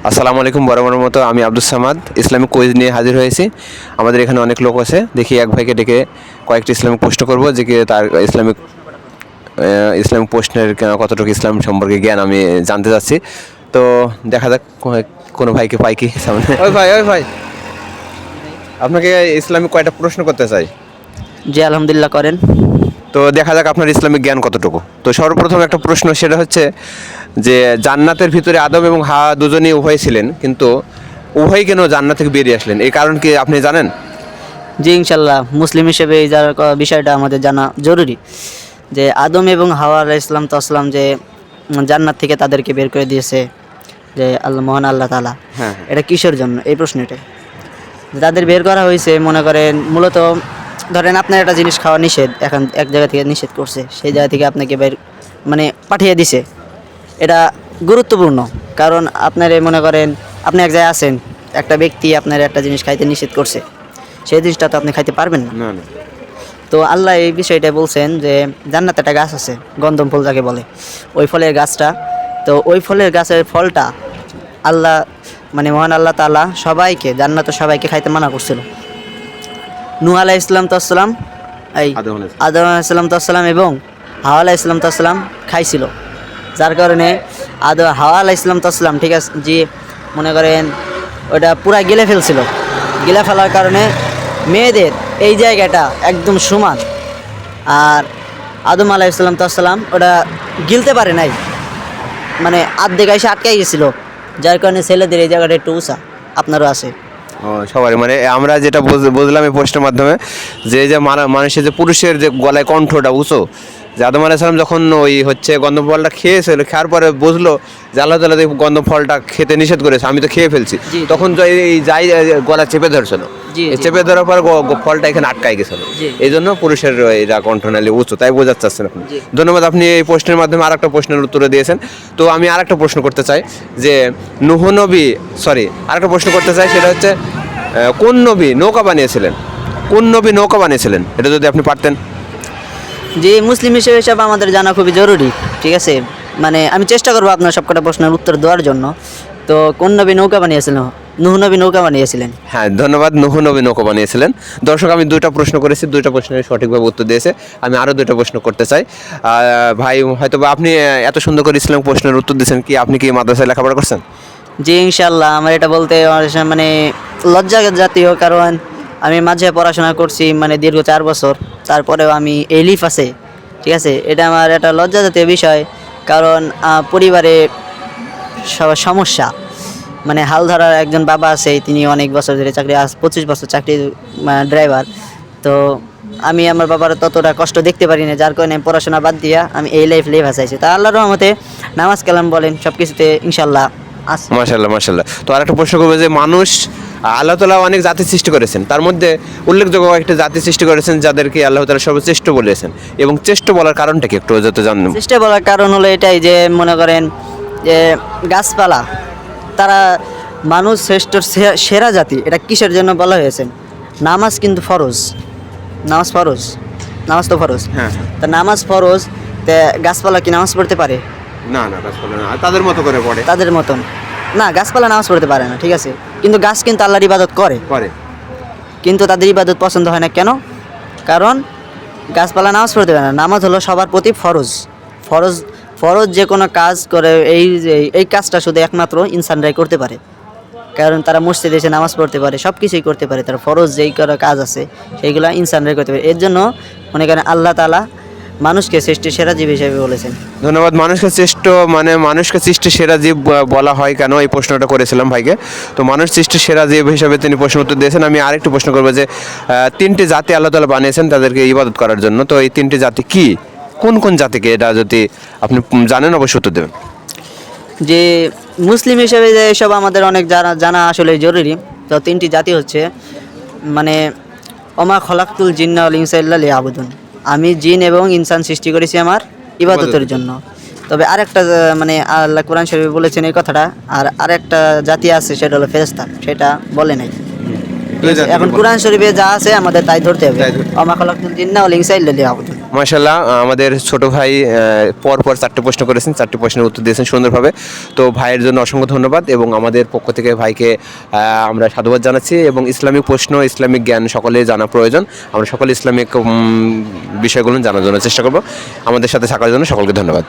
আসসালামু আলাইকুম। বরাবরের মতো আমি আব্দুস সামাদ ইসলামিক কুইজ নিয়ে হাজির হয়েছি। আমাদের এখানে অনেক লোক আছে, দেখি এক ভাইকে ডেকে কয়েকটি ইসলামিক প্রশ্ন করব, যে কি তার ইসলামিক প্রশ্নের কতটুকু ইসলাম সম্পর্কে জ্ঞান আমি জানতে চাচ্ছি। তো দেখা যাক কোনো ভাইকে পাই কি সামনে। ওই ভাই আপনাকে ইসলামিক কয়টা প্রশ্ন করতে চাই। জি আলহামদুলিল্লাহ করেন। তো দেখা যাক আপনার ইসলামিক জ্ঞান কতটুকু। তো সর্বপ্রথম একটা প্রশ্ন, সেটা হচ্ছে যে জান্নাতের ভিতরে আদম এবং হাওয়া দুজনেই উভয় ছিলেন, কিন্তু উভয় কেন জান্নাত থেকে বেরিয়ে আসলেন, এই কারণ কি আপনি জানেন? জি ইনশাল্লাহ, মুসলিম হিসেবে এই বিষয়টা আমাদের জানা জরুরি যে আদম এবং হাওয়া আলাইহিস সালাম যে জান্নাত থেকে তাদেরকে বের করে দিয়েছে যে মহান আল্লাহ তাআলা। হ্যাঁ। এটা কিসের জন্য এই প্রশ্নটা তাদের বের করা হয়েছে, মনে করেন মূলত ধরেন আপনার একটা জিনিস খাওয়া নিষেধ, এখন এক জায়গা থেকে নিষেধ করছে, সেই জায়গা থেকে আপনাকে বের পাঠিয়ে দিছে। এটা গুরুত্বপূর্ণ, কারণ আপনার মনে করেন আপনি এক জায়গায় আছেন, একটা ব্যক্তি আপনার একটা জিনিস খাইতে নিষেধ করছে, সেই জিনিসটা তো আপনি খাইতে পারবেন না। না না। তো আল্লাহ এই বিষয়টা বলছেন যে জান্নাতে একটা গাছ আছে, গন্ধম ফুল যাকে বলে, ওই ফলের গাছটা। তো ওই ফলের গাছের ফলটা আল্লাহ মহান আল্লাহ তাআলা সবাইকে জান্নাতে সবাইকে খাইতে মানা করছিল। নূহ আলাইহিস সালাম আদম আলাইহিস সালাম এবং হাওয়া আলাইহিস সালাম খাইছিল, যার কারণে হাওয়া আলাইহিস সালাম ঠিক আছে যে মনে করেন ওটা পুরা গিলে ফেলছিল। গিলে ফেলার কারণে মেয়েদের এই জায়গাটা একদম সমান, আর আদম আলাইহিস সালাম ওটা গিলতে পারে নাই, আর্ধেক এসে আটকাই গেছিল, যার কারণে ছেলেদের এই জায়গাটা একটু উঁচা। আপনারও আছে। ও সবারই, আমরা যেটা বুঝলাম এই প্রশ্নের মাধ্যমে, যে এই যে মানুষের যে পুরুষের যে গলায় কণ্ঠটা উঁচু, যে আদম আলাইহিস সালাম যখন ওই গন্ধম ফলটা খেয়েছিল, খাওয়ার পরে বুঝলো যে আল্লাহ তাআলা গন্ধম ফলটা খেতে নিষেধ করেছে, আমি তো খেয়ে ফেলছি, তখন এই যাই গলা চেপে ধরছিল, চেপে ধরার পর ফলটা এখানে আটকাই গেছিল, এই জন্য পুরুষের এরা কণ্ঠনালী উঁচু, তাই বোঝাতে চাচ্ছেন আপনি। ধন্যবাদ, আপনি এই প্রশ্নের মাধ্যমে আরেকটা প্রশ্নের উত্তরে দিয়েছেন। তো আমি আরেকটা প্রশ্ন করতে চাই, যে আরেকটা প্রশ্ন করতে চাই, সেটা হচ্ছে কোন নবী নৌকা বানিয়েছিলেন, এটা যদি আপনি পারতেন। যে মুসলিম হিসেবে সব আমাদের জানা খুবই জরুরি, ঠিক আছে। আমি চেষ্টা করবো আপনার সবকটা প্রশ্নের উত্তর দেওয়ার জন্য। তো কোন নবী নৌকা বানিয়েছিলেন? নূহ নবী নৌকা বানিয়েছিলেন। হ্যাঁ, ধন্যবাদ। নূহ নবী নৌকা বানিয়েছিলেন। দর্শক, আমি দুইটা প্রশ্ন করেছি, দুইটা প্রশ্নের সঠিকভাবে উত্তর দিয়েছে। আমি আরও দুইটা প্রশ্ন করতে চাই। ভাই, হয়তো বা আপনি এত সুন্দর করে ইসলামিক প্রশ্নের উত্তর দিয়েছেন, আপনি কি মাদ্রাসায় লেখাপড়া করছেন? জি ইনশাল্লাহ, আমার এটা বলতে লজ্জা জাতীয়, কারণ আমি মাঝে পড়াশোনা করছি দীর্ঘ 4 বছর, তারপরেও আমি এলিফ আছে, ঠিক আছে, এটা আমার একটা লজ্জা জাতীয় বিষয়, কারণ পরিবারে সমস্যা। হাল ধরার একজন বাবা আছে, তিনি অনেক বছর ধরে চাকরি, 25 বছর চাকরি, ড্রাইভার। তো আমি আমার বাবার ততটা কষ্ট দেখতে পারি না, যার কারণে পড়াশোনা বাদ দিয়া আমি এই লাইফ চাইছি। তা আল্লাহর রহমতে নামাজ কালাম বলেন সব কিছুতে ইনশাল্লাহ আছে। মাশাআল্লাহ। তো আরেকটা প্রশ্ন করবো, যে আল্লাহ তাআলা অনেক জাতি সৃষ্টি করেছেন, তার মধ্যে উল্লেখযোগ্য একটা জাতি সৃষ্টি করেছেন যাদেরকে আল্লাহ তাআলা সর্বশ্রেষ্ঠ বলেছেন, এবং শ্রেষ্ঠ বলার কারণটা কি একটু যাতে জানবেন। শ্রেষ্ঠ বলার কারণ হলো এটাই যে মনে করেন যে গাছপালা, তারা মানুষ শ্রেষ্ঠ সেরা জাতি। এটা কিসের জন্য বলা হয়েছে? নামাজ কিন্তু ফরজ, নামাজ তো ফরজ। হ্যাঁ। তা নামাজ ফরজ, গাছপালা কি নামাজ পড়তে পারে? না, গাছপালা না, তাদের মতো করে পড়ে। তাদের মতন না, গাছপালা নামাজ পড়তে পারে না, ঠিক আছে, কিন্তু গাছ কিন্তু আল্লাহর ইবাদত করে, কিন্তু তাদের ইবাদত পছন্দ হয় না কেন? কারণ গাছপালা নামাজ পড়তে পারে না। নামাজ হলো সবার প্রতি ফরজ যে কোনো কাজ করে, এই কাজটা শুধু একমাত্র ইনসানরাই করতে পারে, কারণ তারা মসজিদে এসে নামাজ পড়তে পারে, সব কিছুই করতে পারে। তারা ফরজ যেই কোনো কাজ আছে সেইগুলো ইনসানরাই করতে পারে। এর জন্য মনে করেন আল্লাহ তাআলা মানুষকে সৃষ্টির সেরা জীব হিসেবে বলেছেন। ধন্যবাদ। মানুষকে সৃষ্টির সেরা জীব বলা হয় কেন, এই প্রশ্নটা করেছিলাম ভাইকে। তো মানুষ সৃষ্টির সেরা জীব হিসাবে তিনি প্রশ্ন উত্তর দিয়েছেন। আমি আরেকটু প্রশ্ন করবো, যে 3টি জাতি আল্লাহ তাআলা বানিয়েছেন তাদেরকে ইবাদত করার জন্য। তো এই 3টি জাতি কি, কোন জাতিকে, এটা যদি আপনি জানেন অবশ্যই উত্তর দেবেন। যে মুসলিম হিসেবে যে এসব আমাদের অনেক জানা আসলে জরুরি। তো 3টি জাতি হচ্ছে ওমা খলাকতুল জিন্না ওয়াল ইনসা ইল্লা লিয়াবুদুন, আমি জিন এবং ইনসান সৃষ্টি করেছি আমার ইবাদতের জন্য। তবে আরেকটা আল্লাহ কোরআন শরীফে বলেছেন এই কথাটা, আর আরেকটা জাতি আছে সেটা হলো ফেরেশতা, সেটা বলে নাই। এখন কোরআন শরীফে যা আছে আমাদের তাই ধরতে হবে। ওমা খলাকতুল জিন্না ওয়াল ইনসা ইল্লা লিয়াবুদুন। মাশাল্লাহ, আমাদের ছোট ভাই পর পর 4টে প্রশ্ন করেছেন, 4টে প্রশ্নের উত্তর দিয়েছেন সুন্দরভাবে। তো ভাইয়ের জন্য অসংখ্য ধন্যবাদ এবং আমাদের পক্ষ থেকে ভাইকে আমরা সাধুবাদ জানাচ্ছি। এবং ইসলামিক প্রশ্ন, ইসলামিক জ্ঞান সকলেই জানা প্রয়োজন। আমরা সকলে ইসলামিক বিষয়গুলো জানার জন্য চেষ্টা করব। আমাদের সাথে থাকার জন্য সকলকে ধন্যবাদ।